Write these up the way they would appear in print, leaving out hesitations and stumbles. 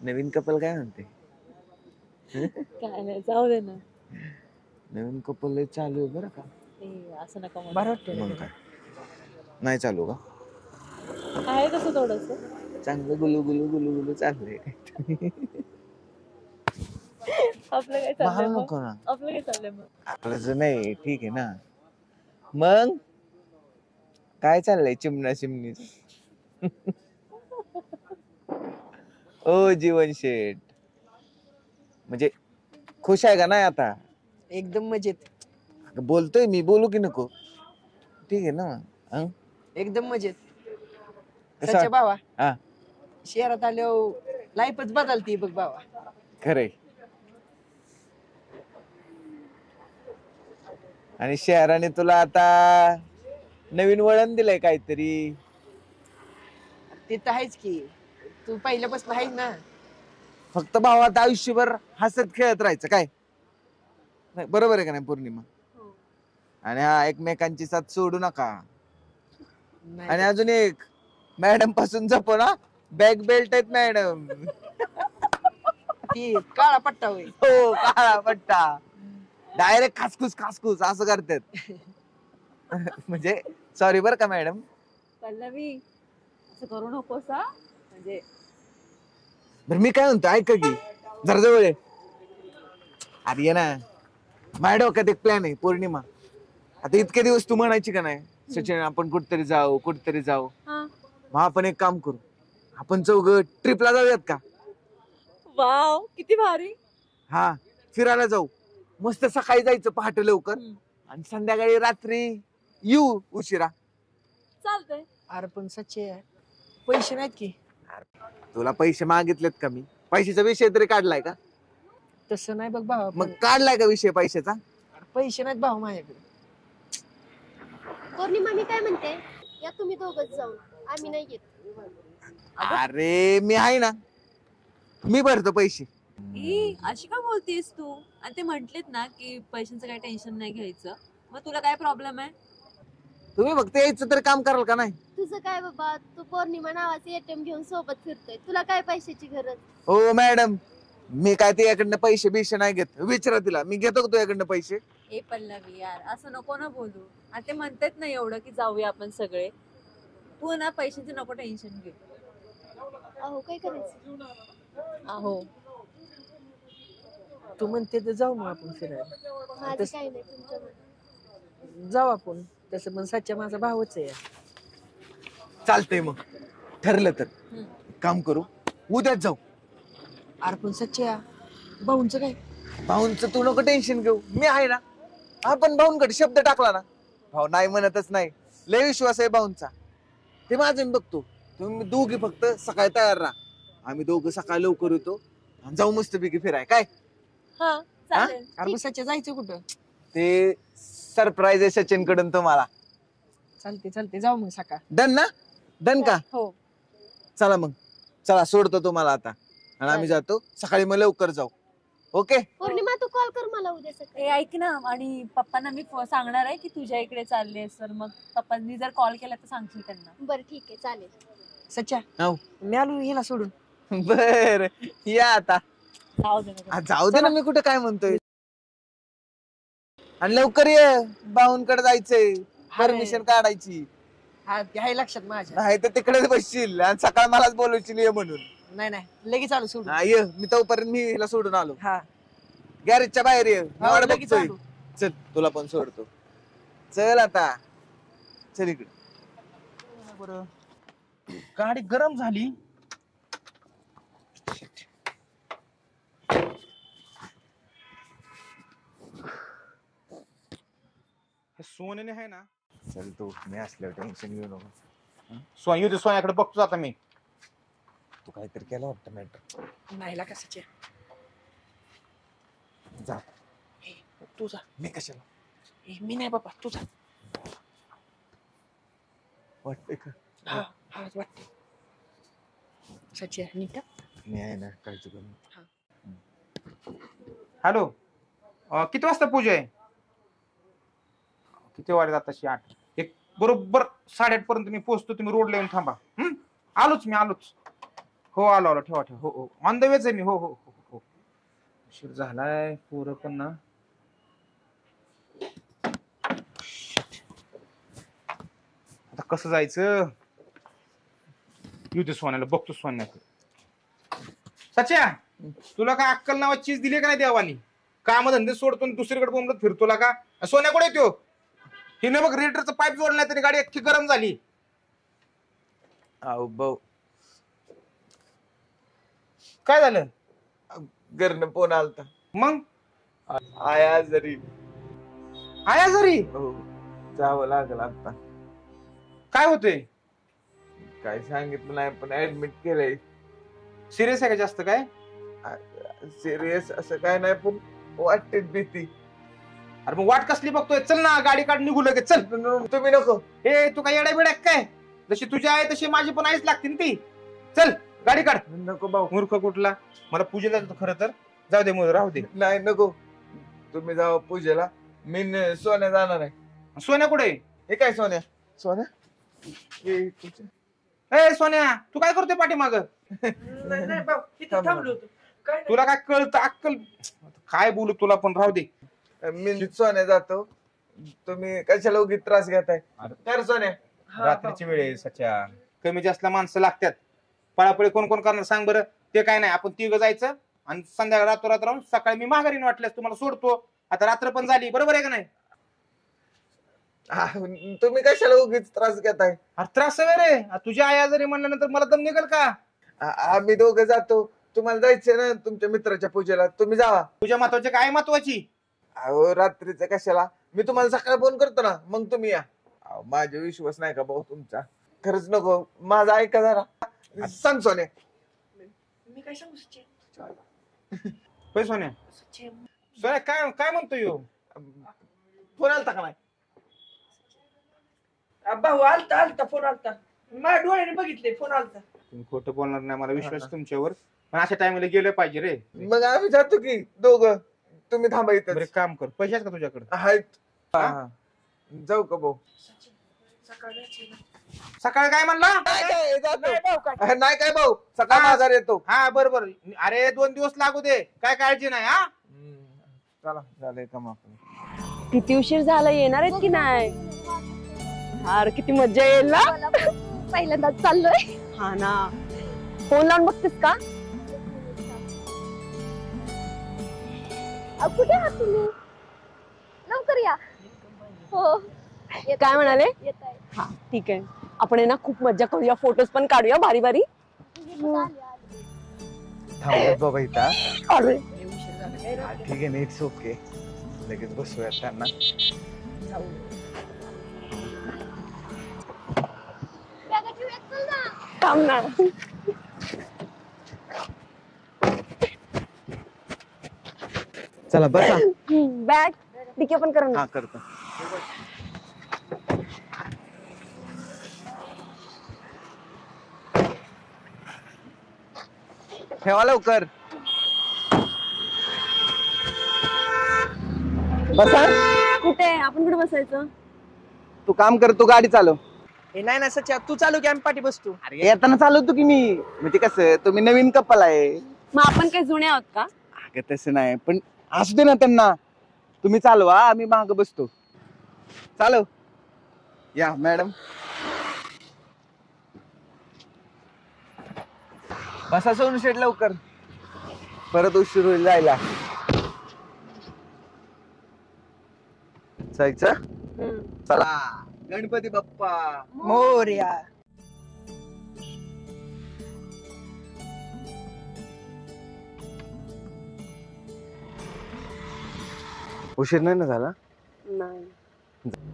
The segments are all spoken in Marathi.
नवीन कपल काय म्हणते? काय नाही, जाऊ दे ना. नवीन कपल चालू आहे बरं का. असं नका म्हणू. बरं वाटतं मग काय नाही चालू का? आहे तसं थोडस. चांगलं गुलू गुलू गुलू गुलू चाललंय. आपलं काय मला चाललंय मग? नको ना. आपलं काय चाललंय मग? आपलं नाही ठीक आहे ना. मग काय चाललंय चिमणा चिमणी? ओ जीवन शेठ, म्हणजे खुश आहे का नाही आता? एकदम मजेत. बोलतोय मी, बोलू की नको? ठीक आहे ना मग. हं? एकदम मजेत. कसं सच्चा भावा, हा शहरात आल्यावर लाईफच बदलती बघ भावा. खरंय. आणि शहराने तुला आता नवीन वळण दिलंय काहीतरी. ते तर आहेच की, तू पहिल्यापासून आहेस ना. फक्त भावात आयुष्यभर हसत खेळत राहायचं काय नाही, बरोबर आहे का नाही पौर्णिमा? आणि हा एकमेकांची साथ सोडू नका. नाही आणि अजून एक, मॅडम पासून जपो ना. बॅक बेल्ट आहेत मॅडम. ती काळा पट्टा होय. हो, काळा पट्टा. डायरेक्ट खासखुस खासखुस असं करतात. म्हणजे सॉरी बर का मॅडम. पल्लवी, असं करू नकोस हा. म्हणजे बरं मी काय म्हणतो ऐका की, जरा जवळ ये. अरे ये ना, माझ्या डोक्यात एक प्लॅन आहे पौर्णिमा. आता इतके दिवस तू म्हणायची का नाही सचिन आपण कुठतरी जाऊ कुठतरी जाऊ. हा. मग आपण एक काम करू, आपण चौघ ट्रिपला जाऊयात का? वाव, किती भारी. हा, फिरायला जाऊ. मस्त सकाळी जायचं पहाटे लवकर आणि संध्याकाळी रात्री येऊ उशिरा. चालतंय. अरे पण सच्चे पैसे नाहीत की. तुला पैसे मागितलेत का मी? पैशाचा विषय तरी काढलाय का? तसं नाही बघ भावा. मग काढलाय का विषय पैशाचा? पैसे नाहीत भाऊ माझ्याकडे. पौर्णिमा मी काय म्हणते, या तुम्ही दोघच जाऊन, आम्ही नाही येत. अरे मी आहे ना, मी भरतो पैसे. अशी का बोलतेस तू? आणि ते म्हंटलेत ना की पैशांचं काही टेन्शन नाही घ्यायचं. मग तुला काय प्रॉब्लेम आहे? तुम्ही फक्त यायचं तर काम कराल का नाही? तुझं काय बाबा, तू पौर्णिमा नावाचे एटीएम घेऊन सोबत फिरतोय, तुला काय पैशाची गरज? हो मॅडम, मी काय तुझ्याकडनं पैसे बिशे नाही घेत. विचारा तिला, मी घेतो का तुझ्याकडनं पैसे? ए पल्लवी यार, असं नको ना बोलू. आता ते म्हणतात ना एवढं की जाऊया आपण सगळे. तू ना पैशांचे नको टेन्शन घे. अहो काय करायचं? अहो, तू म्हणते तर जाऊ मग आपण फिरायला. माझं काय नाही तुमच्यामध्ये. जाऊ आपण. तसं पण सच्चा माझा भावच आहे. चालतंय मग, ठरलं तर काम करू, उद्याच जाऊ. अरे पण सच्च्या भाऊंचं काय? भाऊंचं तू नको टेन्शन घेऊ, मी आहे ना. आपण भाऊंकडे शब्द टाकला ना, भाऊ नाही म्हणतच नाही. लय विश्वास आहे भाऊंचा. ते माझं मी बघतो. तुम्ही दोघी फक्त सकाळी तयार राहा. आम्ही दोघं सकाळी लवकर येतो आणि जाऊ मस्तपैकी फिराय काय. हा चालेल. अरे पण सच्च्या जायचं कुठं? ते सरप्राईज आहे सचिन कडून तुम्हाला. चालते चालते, जाऊ मग सकाळ. डन ना? डन का? हो. चला मग, चला सोडतो तुम्हाला आता आणि आम्ही जातो. सकाळी मग लवकर जाऊ. ओके. पौर्णिमा तू कॉल कर मला उद्या सकाळी. ए ऐक ना, आणि पप्पांना मी सांगणार आहे की तुझ्या इकडे चालले. तर मग पप्पांनी जर कॉल केला तर सांगशील त्यांना. बरं ठीक आहे, चालेल. सच्च्या हो. मी आलो हिला सोडून. बर, या आता. जाऊ दे ना. जाऊ दे ना, मी कुठे काय म्हणतोय. आणि लवकर ये, भाऊंकडे जायचंय, परमिशन काढायची. हा ते आहे लक्षात माझ्या. नाही तर तिकडेच बसशील आणि सकाळ मलाच बोलवशील ये म्हणून. नाही नाही लगेच आलो सोडून. हा ये, मी तोपर्यंत मी हिला सोडून आलो. हा गॅरेजच्या बाहेर ये, मी वाट लगेच बघतोय. आलो. चल तुला पण सोडतो. चल आता, चल इकडे. बरं, गाडी गरम झाली. हे सोन्याने आहे ना. चल तू, मी असल्यावर टेन्शन घेऊ नको. सोन्या सोन्याकडे बघतो आता मी. तू काहीतरी केलं वाटतं मॅटर. नाही का सच्च्या? जा. तू जा. मी कशाला? मी नाही बाबा, तू जा. वाटतंय का? हा हा वाटते. सच्च्या नीट. मी आहे ना, काळजी करू नको. हॅलो, किती वाजता पूजा आहे? किती वाजता? तशी 8. एक बरोबर 8:30 पर्यंत मी पोहोचतो. तुम्ही रोडला येऊन थांबा. आलोच मी, आलोच. हो आलो आलो, ठेवा ठेवा. हो हो, ऑन द वेच आहे मी. हो हो हो हो. उशीर झालाय, पोरं पण ना. आता कसं जायचं? येऊ दे सोन्याला, बघतो सोन्याचं. सच्या, तुला काय अक्कल नावाची चीज दिली का नाही देवानी? काम धंदे सोडतो आणि दुसरीकडे बोंबलत फिरतो का? सोन्या कुठे येतो? हिने बघ रेडिएटरचं पाईप जोडलाय तरी गाडी अख्खी गरम झाली. अहो भाऊ, काय झालं घरनं फोन आलता. मग? आया जरी आया जरी हो जावं लागलं आता. काय होतंय? काय सांगितलं नाही पण ऍडमिट केलंय. सिरियस आहे का जास्त? काय सिरियस असं काय नाही पण वाटते भीती. अरे मग वाट कसली बघतोय? चल ना, गाडी काढ, निघू लगेच. चल. तुम्ही नको. हे तू काय येडा बिडा काय? जशी तुझी आहे तशी माझी पण आईच लागते ना ती. चल गाडी काढ. नको भाऊ. मूर्ख कुठला. मला पूजेला जातो खरं तर. जाऊ दे मग, राहू दे. नाही नको, तुम्ही जावा पूजेला. मी सोन्या जाणार आहे. सोन्या कुठे? हे काय सोन्या? सोन्या हे तुझं- ए सोन्या, तू काय करतोय पाठीमाग? नाही भाऊ, इथं थांबलो होतो. काय तुला काय कळतं अक्कल? काय बोलू तुला पण, राहू दे. मी सोन्या जातो, तुम्ही कशाला उगीच त्रास घेताय? तर सोन्या रात्रीची वेळ आहे सच्या, कमी जास्त माणसं लागतात. पळापळी कोण कोण करणार सांग बरं? ते काय नाही, आपण तिघं जायचं आणि संध्याकाळी रात्र राहून सकाळी मी माघारीने वाटल्यास तुम्हाला सोडतो. आता रात्र पण झाली, बरोबर आहे का नाही? तुम्ही कशाला उगीच त्रास घेताय? अरे त्रास आहे रे, तुझ्या आई जरी म्हणल्यानंतर मला दम निघेल का? आम्ही दोघं जातो. तुम्हाला जायचंय ना तुमच्या मित्राच्या पूजेला, तुम्ही जावा. तुझ्या महत्वाची काय महत्वाची? अहो रात्रीचं कशाला, मी तुम्हाला सकाळी फोन करतो ना, मग तुम्ही या. अहो, माझा विश्वास नाही का भाऊ तुमचा? खरंच नको, माझा ऐका जरा. सांग सोन्या. मी काय सांगू सचे? होय सोन्या? सोन्या काय काय म्हणतो यो? फोन आलता का नाही? भाऊ आलता फोन आलता. माझ्या डोळ्याने बघितले, फोन आलता. तुम्ही खोटं बोलणार नाही, मला विश्वास आहे तुमच्यावर. पण अशा टाइमला गेलं पाहिजे रे. मग आम्ही जातो की दोघं, तुम्ही थांबा बरं इथं. एक काम कर, पैसे आहेत का तुझ्याकडे? आहेत. हा. जाऊ का भाऊ? सकाळी सकाळी काय म्हणला? नाही जातो. नाही भाऊ काय. नाही काय भाऊ, सकाळ हा. बाजार येतो. हा बरोबर. अरे 2 दिवस लागू दे, काय काळजी नाही. हा चला झालंय काम आपलं. किती उशीर झाला, येणार आहेत की नाही? यार किती मज्जा येईल ना. मला पण पहिल्यांदाच चाललोय. हा ना, फोन लावून बघतेस का? कुठे आहात तुम्ही? लवकर या. हो काय म्हणाले? येत आहे. हा ठीक आहे, आपण आहे ना खूप मज्जा करूया, फोटोज पण काढूया भारी भारी. थांबत बाबा इथं. अरे ठीक आहे ना, इट्स ओके. लगेच बसूया त्यांना. बॅगाची वेळ चल ना. थांब ना. चला बसा. बॅग डिके पण कर ना. हा करतो. ठेवा लवकर. बसा. कुठे आपण कुठे बसायचं? तू काम कर, तू गाडी चालव. हे नाही ना सच्या, तू चालू की आम्ही पाठी बसतो. अरे येताना चालवतो की मी. म्हणजे कसं, तुम्ही नवीन कपल आहे. मग आपण काही जुने आहोत का? अगं तसं नाही, पण असू दे ना त्यांना. तुम्ही चालवा, आम्ही माग बसतो. चालव. या मॅडम. बसा सोनू शेट लवकर, परत उशीर होईल जायला. जायचं. चला. गणपती बाप्पा मोरया. उशीर नाही ना झाला? नाही.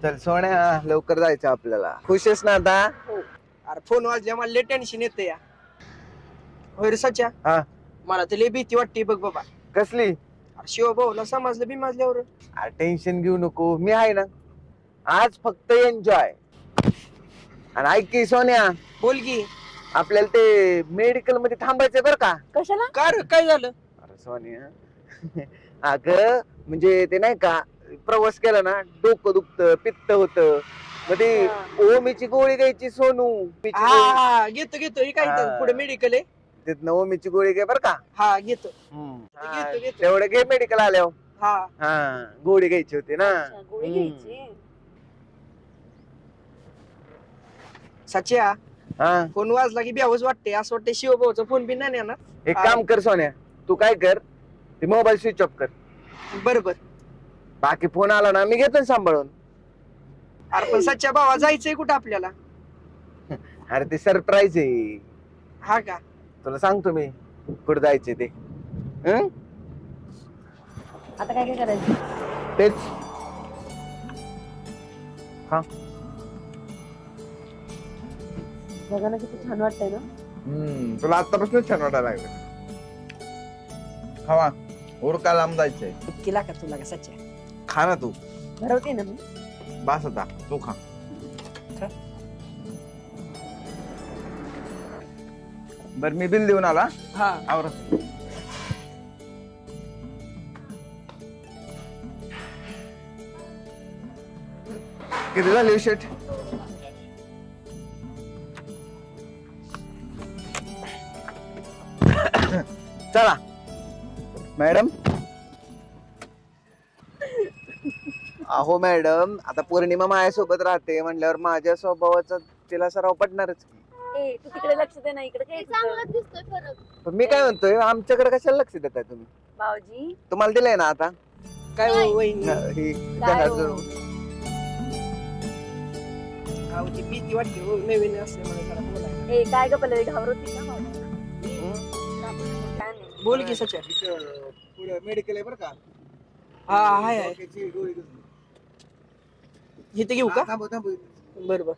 चल सोन्या, लवकर जायचं आपल्याला. खुश आहेस ना आता? अरे फोन वाजल्या, मला लय टेन्शन येतं या. होय रे सच्या, हा. मला तर लय भीती वाटते बघ बाबा. कसली? अरे शिव भाऊला समजलं बी माझल्यावर. टेन्शन घेऊ नको, मी आहे ना. आज फक्त एन्जॉय. आणि ऐक की सोन्या, बोल की. आपल्याला ते मेडिकल मध्ये थांबायचंय बरं का? कशाला? का रे, काय झालं? अरे सोन्या, अगं म्हणजे ते नाही का, प्रवास केला ना डोकं दुखतं, पित्त होतं. मग ते ओमीची गोळी घ्यायची सोनू. हा घेतो. हे काय हा. पुढे मेडिकल आहे. तिथनं ओमीची गोळी घे बर का. हा घेतो. हा, घेतो, घेतो. तेवढं घे मेडिकल आल्यावर. हा हा गोळी घ्यायची होती ना. अच्छा, गोळी घ्यायची. सच्या हा फोन वाजला की बेहोश वाटते. असं वाटतं शिवभाऊचा फोन बी नाही ना. एक काम कर सोन्या, तू काय कर, ते मोबाईल स्विच ऑफ कर. बरोबर. बाकी फोन आला ना मी घेतो ना सांभाळून. अरे पण सच्या भावा जायचंय कुठं आपल्याला? अरे ते सरप्राईज आहे, हा का? तुला सांगतो मी कुठं जायचे ते. हं? आता काय काय करायचं? तेच बघायला किती छान वाटतंय ना. तुला आतापासून छान वाटायला लागलं. खावा उरका लांब जायचंय. केला का तुला का सच्या? खा ना तू. भरवते ना मी. बस आता तू खा. खा. बर मी बिल देऊन आला. हा आवर. किती झाली शेट? चला मॅडम. अहो मॅडम, आता पौर्णिमा माझ्यासोबत राहते म्हणल्यावर माझ्या स्वभावाचा तिला सराव पडणारच. ए तू तिकडे लक्ष दे ना, इकडे काय चांगलाच दिसतोय फरक. पण मी काय म्हणतोय, आमच्याकडे कशाला लक्ष देताय तुम्ही? भाऊजी तुम्हाला दिलंय ना आता. काय हो वहिनी? ही काय हो? जहाज- अहो, ती भीती वाटते हो, नवीन असल्यामुळे जरा बोलायला. ए काय ग पल्लवी, घाबरवती का भाऊजी? काय नाही. बोल की सच्या. पुढे मेडिकल आहे बरं का. हा हाय हाय. डोक्याची गोळी घेऊन. इथे घेऊ का? थांबव, थांबव. बरोबर.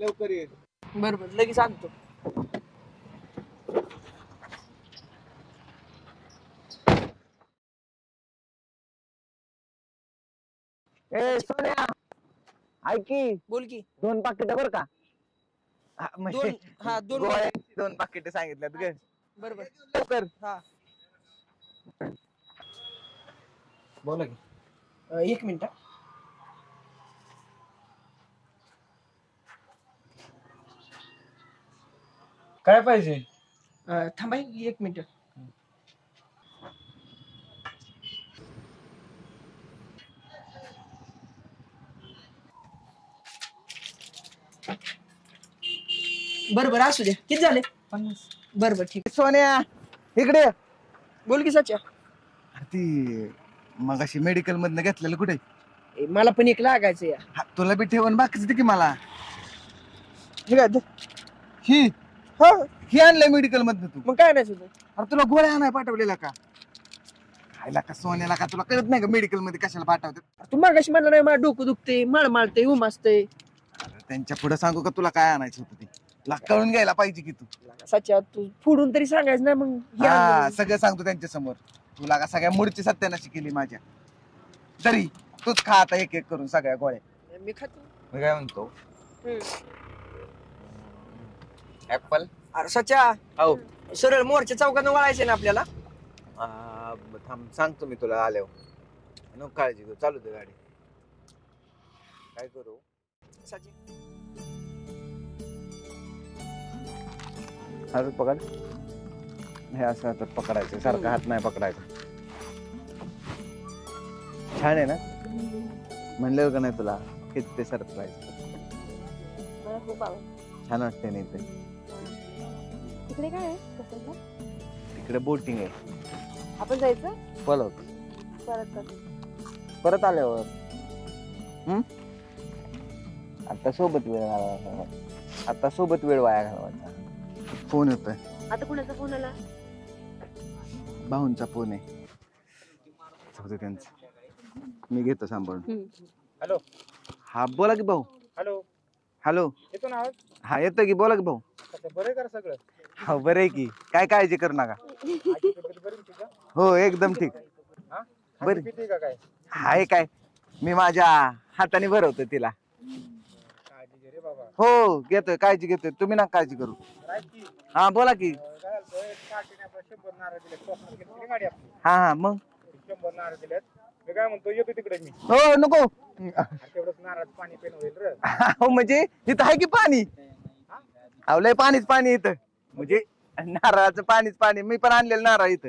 लवकर ये. बरोबर लगेच आणतो. ए सोन्या, ऐक की, बोल की. 2 पाकिट बरं का. हा, म्हणजे दोन हा दोन गोळ्यांची 2 पाकिट सांगितल्यात ग. बरोबर. लवकर. हा बोला की. 1 मिनिट. काय पाहिजे? थांबा 1 मिनिट. बरोबर असू द्या. किती झाले? 50. बरोबर ठीक. सोन्या इकडे ये. बोल की सच्या. ती मगाशी मेडिकल मधनं घेतलेलं कुठे? मला पण एक लागायचं या. हा, तुला बी ठेवून बाकीच दे की मला. हे काय? ही हा ही आणलंय मेडिकल मधनं तू. मग काय नाही तुझं? अरे तुला गोळ्या आणाय पाठवलेला का? खायला का सोन्याला का तुला कळत नाही का मेडिकल मध्ये कशाला पाठवतात? तू मागाशी म्हणलं नाही मला डोकं दुखते, मळमळते, उमासते. अरे त्यांच्या पुढे सांगू का तुला काय आणायचं होतं ते? तुला कळून घ्यायला पाहिजे की तू. सच्या तू फोडून तरी सांगायचं नाही मग हे हा आणलं. सगळं सांगतो त्यांच्या समोर. तुला का सगळ्या मूळची सत्यानाशी केली माझ्या. तरी तूच खा आता एक एक करून सगळ्या गोळ्या. मी खातो. मी काय म्हणतो, ऍपल. अरे सच्या हो सरळ मोरच्या चौकात वळायचे ना आपल्याला. थांब सांगतो मी तुला आल्यावर. नको काळजी घेऊ, चालू दे गाडी. काय करू? सच्या हात पकड. हे असं हातात पकडायचं, सारखा हात नाही पकडायचा. छान आहे ना? म्हणलं का नाही तुला किती सरप्राईज. मला खूप आवडतं. छान वाटते नाही ते. तिकडे काय आहे कसं? तिकडे बोटिंग आहे. आपण जायचं बोलव परत. परत आल्यावर. आता सोबत वेळ घालवायचा. आता सोबत वेळ वाया घालवायचा. फोन येतोय. आता कुणाचा फोन आला? भाऊंचा फोन आहे. जाऊ त्यांचं, मी घेतो सांभाळून. हॅलो. हा बोला की भाऊ. हॅलो. हॅलो. येतो ना आवाज? हा येतो की, बोला की भाऊ. बरं कर सगळं. हो बरं आहे की, काय काळजी करू नका. हो एकदम ठीक. बरं किती का काय? हाय काय, मी माझ्या हाताने भरवतो तिला. काळजी घे रे बाबा. हो घेतोय, काळजी घेतोय, तुम्ही ना काळजी करू. हा बोला की. काय झालं, काकीने आपल्याला 100 नारळ दिले. स्वप्नात घेतली गाडी आपली. हा हा मग 100 नारळ दिलेत. मी काय म्हणतो येतो तिकडे मी हो नको तेवढंच नारळाचं पाणी पेन होईल रे. हो म्हणजे इथं आहे की पाणी अहो लय पाणीच पाणी इथं म्हणजे नारळाचं पाणीच पाणी मी पण आणलेलं नारळ इथं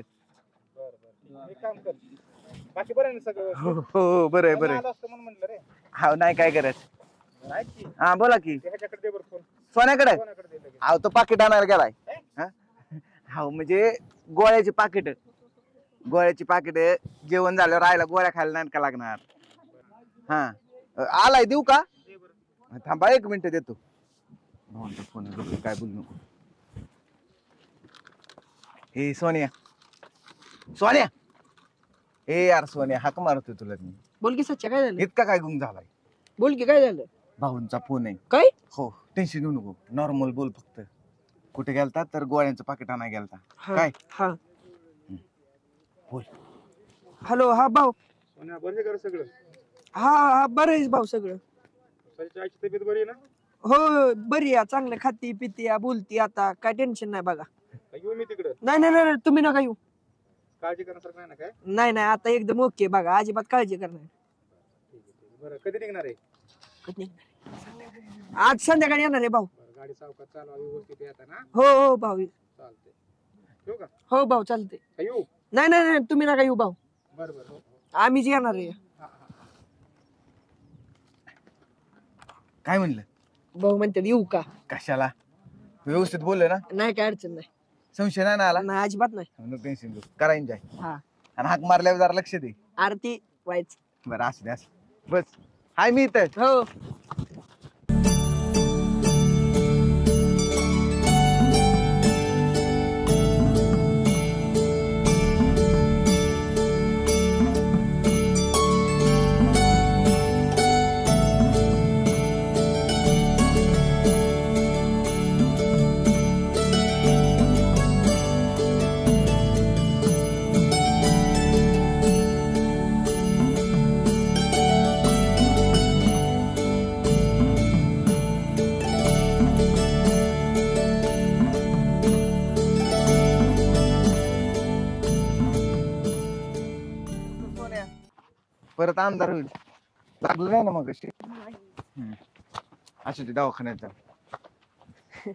मी काम कर बाकी बरं आहे ना सगळं हो हो बरं आहे बरं आहे आलो असतं म्हणून म्हणलं रे. हा नाही काय करत नाही की हा बोला की ह्याच्याकडे दे बरं फोन सोन्याकडे कोणाकडे दे लगेच. अहो तो पाकिट आणायला गेलाय हा म्हणजे गोळ्याची पाकिट जेवण झाल्यावर राहायला गोळ्या खायला नाही का लागणार हा आलाय देऊ का थांबा 1 मिनिट देतो फोन काय बोलू नको हे सोनिया ए यार सोनिया हाक मारतोय तुला मी बोल की सच्चा काय झालं इतका काय गुंग झालाय बोल की काय झालं भाऊंचा फोन आहे काय हो टेन्शन घेऊ नको नॉर्मल बोल फक्त कुठे गेलता तर गोळ्यांचं पाकिट आणाय गेलता काय हा बोल हॅलो हा भाऊ सोन्या बरं आहे का रे सगळं हा बरं आहे भाऊ सगळं सरीच्या आईची तब्येत बरी आहे ना हो बरी आहे चांगलं खाती पिती बोलती आता काय टेन्शन नाही बघा काय येऊ मी तिकडं नाही तुम्ही नका येऊ काळजी करण्यासारखं नाही ना काय नाही आता एकदम ओके बघा अजिबात काळजी करणार ठीक आहे बरं कधी निघणार आहे आज संध्याकाळी येणार आहे भाऊ बरं गाडी सावकाश चालवा व्यवस्थित येता ना हो भाऊ चालते ठेवू का हो भाऊ चालते काय येऊ नाही तुम्ही नका येऊ भाऊ बरं बरं हो. आम्हीच येणार आहे काय म्हणलं भाऊ म्हणतात येऊ का कशाला व्यवस्थित बोलले ना नाही काय अडचण नाही संशय नाही ना आला नाही अजिबात नाही टेन्शन घेऊ करा एन्जॉय हा आणि हाक मारल्यावर जरा लक्ष दे आरती व्हायचं बरं असू दे बस हाय मी इथं हो परत अंधार होईल लागलं नाही ना मग अशी असू दे दवाखान्यात जा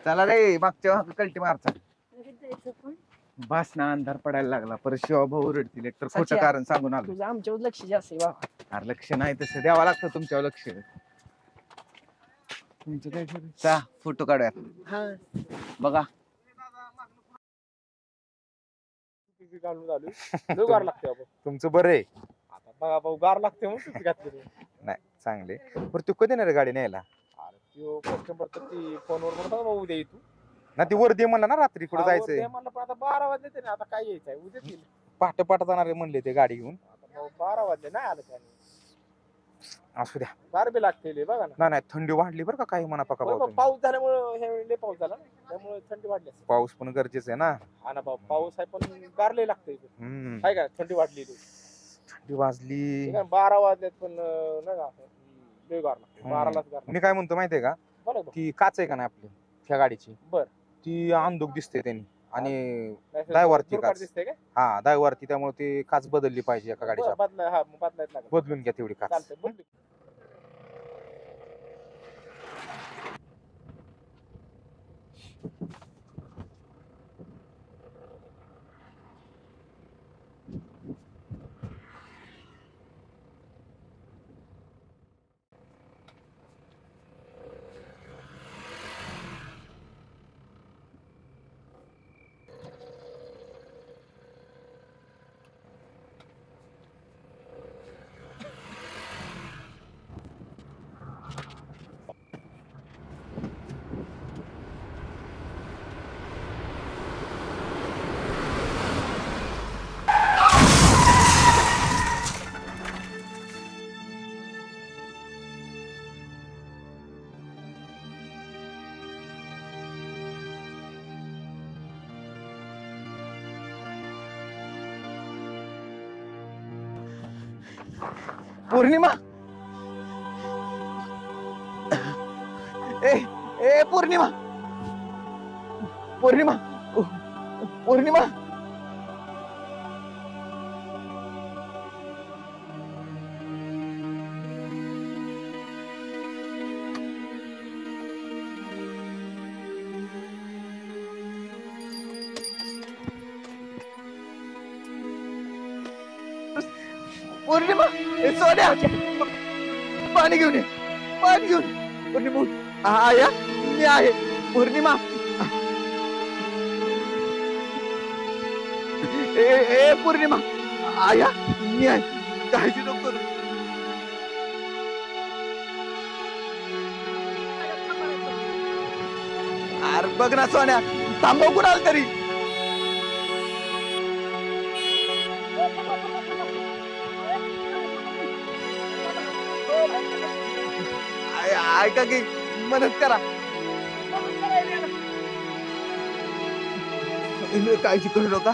चला रे मागच्या कल्टी मारचा बस ना अंधार पडायला लागला परत शिवा भाऊ रडतील एकतर खोटं सच्चा. कारण सांगून आलो तुझं आमच्यावर लक्ष जास्त आहे बाबा अरे लक्ष नाही तसं द्यावं लागतं तुमच्यावर लक्ष तुमचं काय चा फोटो काढूयात हा बघा घालून झालो गार लागते आपण तुमचं बरं आहे आता बघा भाऊ गार लागते म्हणून तुझी घातली नाही चांगले बरं तू कधी येणार आहे गाडी न्यायला अरे त्यो कस्टमर तर ती फोनवर म्हणत होता भाऊ उद्या येतो ना ती वर दे म्हणला ना रात्री कुठं जायचंय म्हणलं पण आता 12 वाजले ते आता काय यायचंय उद्या येईल पहाटे पहाटे जाणार आहे म्हणले ते गाडी घेऊन आता भाऊ 12 वाजले नाही आलं त्याने असू द्या गार बी लागते बघा ना नाही थंडी वाढली बरं का काही म्हणा पका भाऊ तुम्ही. पाऊस झाल्यामुळे ह्या वेळी लय पाऊस झाला ना त्यामुळे थंडी वाढली असेल. पाऊस पण गरजेचं आहे ना हा ना भाऊ पाऊस आहे पण गार लय लागते हम्म काय का थंडी वाढली थंडी वाजली 12 वाजल्यात पण नाही का लय गार लागते 12लाच गार मी काय म्हणतो माहितीये का बरोबर ती काच आहे का नाही आपली त्या गाडीची बर. ती अंधुक दिसते त्यांनी आणि नाही, ड्रायव्हरची दुर्घट काच दिसते काय हा ड्रायव्हरची त्यामुळे ती काच बदलली पाहिजे एका गाडीच्या बदलायच लागेल बदलून घ्या तेवढी काच चालतंय बदलू. पौर्णिमा ए ए पौर्णिमा पौर्णिमा पौर्णिमा पौर्णिमा ए, सोन्या पाणी घेऊन ये, पाणी घेऊन ये. पौर्णिमा उठ. आया मी आहे. पौर्णिमा ए पौर्णिमा आया मी आहे. काळजी नको करू. अरे बघ ना सोन्या, थांबव कुणाला तरी. ऐका की मदत करा. काळजी करू नका.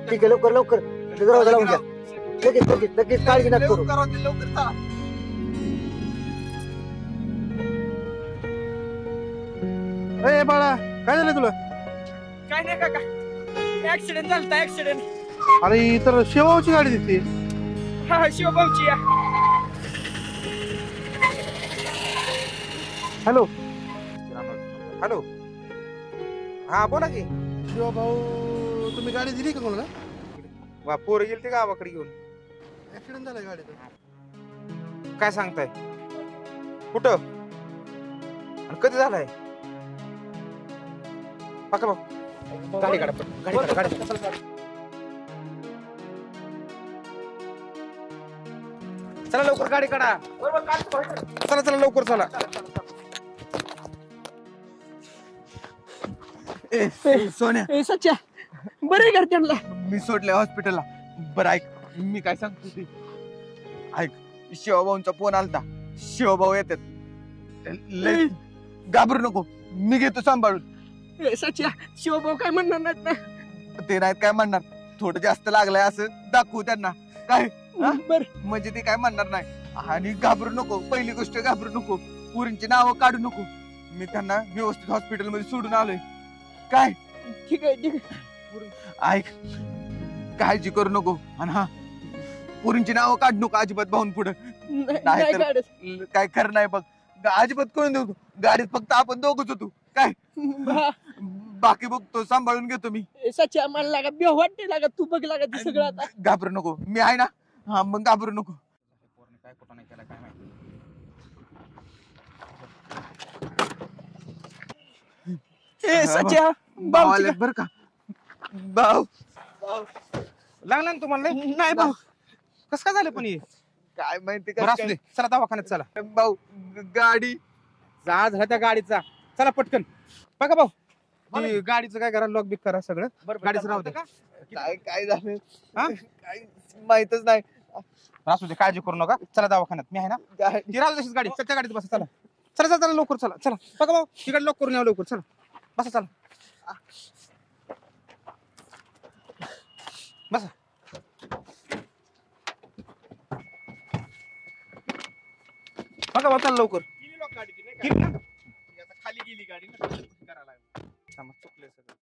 ठीक आहे लवकर लवकर दरवाजा लावून घ्या. लगेच लगेच लगेच काळजी नका करू. लवकर चला. ए बाळा काय झालं तुला? काय नाही काका, ऍक्सिडेंट झालता ऍक्सिडेंट. अरे ही तर शेवाची गाडी दिसते. हा शिवभाऊची या. हॅलो हॅलो हा बोला की. शिवा भाऊ तुम्ही गाडी दिली का कोणाला? वा पोरं गेली ते गावाकडे घेऊन. ऍक्सिडेंट झालाय गाडीचा. काय सांगताय? कुठं आणि कधी झालाय? पका भाऊ गाडी काढा गाडी काढा गाडी काढा. चला लवकर गाडी काढा. चला चला लवकर चला. ए सोन्या ए सच्या बरे कर त्यांना. मी सोडले हॉस्पिटलला. बरं ऐक मी काय सांगतो ते ऐक. शिवभाऊंचा फोन आलता. शिवभाऊ येतात. लय घाबरू नको, मी घेतो सांभाळून. ए सच्या शिवभाऊ काय म्हणणार नाहीत ना? ते नाहीत काय म्हणणार. थोडं जास्त लागलंय असं दाखवू त्यांना काय. बर म्हणजे ते काय म्हणणार नाही. आणि घाबरू नको. पहिली गोष्ट घाबरू नको. पुरींची नावं काढू नको. मी त्यांना व्यवस्थित हॉस्पिटलमध्ये सोडून आलोय. काय ठीक आहे ठीक आहे. ऐक काळजी करू नको. आणि हा पुरींची नावं काढू नको अजिबात भाऊन पुढं. नाही तर- काढत. काय खरं नाही बघ. अजिबात करून देऊ. गाडीत फक्त आपण दोघच होतो काय. बाकी बघतो सांभाळून घेतो मी. ए सच्या मला लागा बेव वाटते लागा तू बघ लागा ते सगळं आता. घाबरू नको, मी आहे ना. हा मग घाबरू नको. काय कुठं नाही केला काय माहिती. ए सच्या भाऊ आले बर का. भाऊ लागला ना तुम्हाला लय? नाही भाऊ. कसं काय झालं पण हे? काय माहिती बरं असू दे. चला दवाखान्यात चला. भाऊ गाडी जा झाला त्या गाडीचा. चला पटकन. बघा भाऊ ती गाडीचं काय करा लॉक बिक करा सगळं. गाडीचं राहू दे. काय काय झालं हा? काय माहितच नाही. असू दे काळजी करू नका. चला दवाखान्यात मी आहे ना. गाडी ती राहू तशीच गाडी. त्या गाडीत बसा. चला चला चला चला लवकर चला चला. बघा भाऊ ती गाडी लॉक करून या लवकर. चला बसा चला बसा. बघा भाऊ चला लवकर. गेली ना? खाली गेली गाडी. थांबा, चुकलंय सगळं.